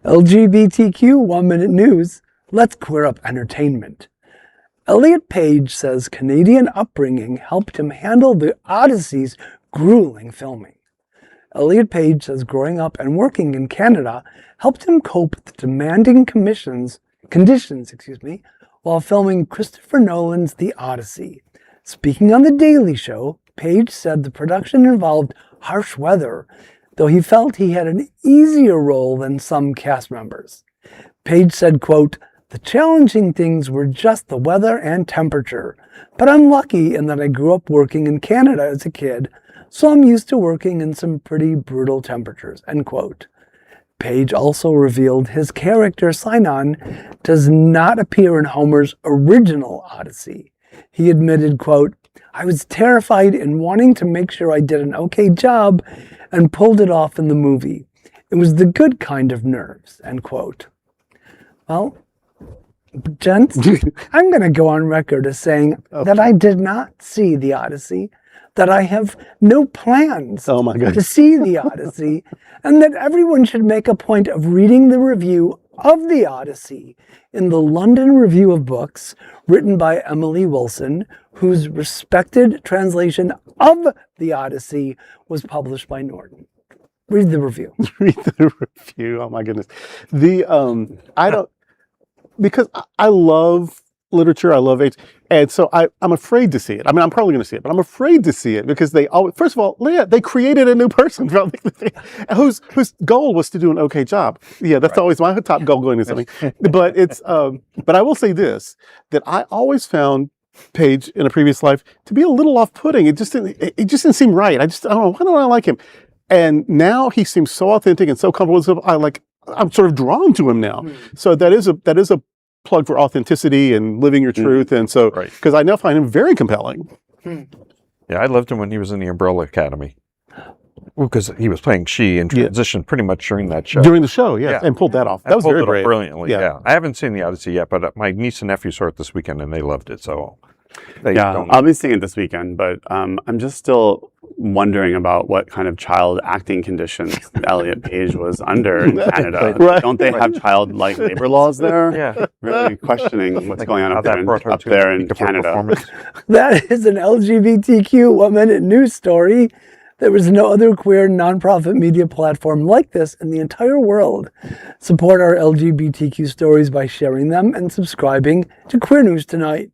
LGBTQ 1 Minute News, let's queer up entertainment. Elliot Page says Canadian upbringing helped him handle the Odyssey's grueling filming. Elliot Page says growing up and working in Canada helped him cope with demanding conditions, while filming Christopher Nolan's The Odyssey. Speaking on The Daily Show, Page said the production involved harsh weather, though he felt he had an easier role than some cast members. Page said, quote, "The challenging things were just the weather and temperature, but I'm lucky in that I grew up working in Canada as a kid, so I'm used to working in some pretty brutal temperatures," end quote. Page also revealed his character Sinon does not appear in Homer's original Odyssey. He admitted, quote, "I was terrified and wanting to make sure I did an okay job and pulled it off in the movie. It was the good kind of nerves," end quote. Well, gents, I'm going to go on record as saying that I did not see The Odyssey, that I have no plans to see The Odyssey, and that everyone should make a point of reading the review of The Odyssey in the London Review of Books, written by Emily Wilson, whose respected translation of The Odyssey was published by Norton. Read the review. Read the review. Oh my goodness. Because I love literature, I love age, and so I'm afraid to see it. I mean, I'm probably going to see it, but I'm afraid to see it because first of all, they created a new person whose goal was to do an okay job. Yeah, that's always my top goal going into something. But but I will say this, that I always found Page in a previous life to be a little off-putting. It just didn't seem right. I don't know, why don't I like him? And now he seems so authentic and so comfortable with himself. I'm sort of drawn to him now. So that is a plug for authenticity and living your truth. And so, because I now find him very compelling. Yeah, I loved him when he was in the Umbrella Academy. Well, because he was playing She and transitioned pretty much during that show. During the show, yes, and pulled that off. That was very brave. Brilliantly, yeah. I haven't seen The Odyssey yet, but my niece and nephew saw it this weekend and they loved it. So, I'll be seeing it this weekend, but I'm just still wondering about what kind of child acting conditions Elliot Page was under in Canada. Don't they have child-like labor laws there? Yeah. Really questioning what's going on up there in Canada. That is an LGBTQ 1 Minute News story. There is no other queer nonprofit media platform like this in the entire world. Support our LGBTQ stories by sharing them and subscribing to Queer News Tonight.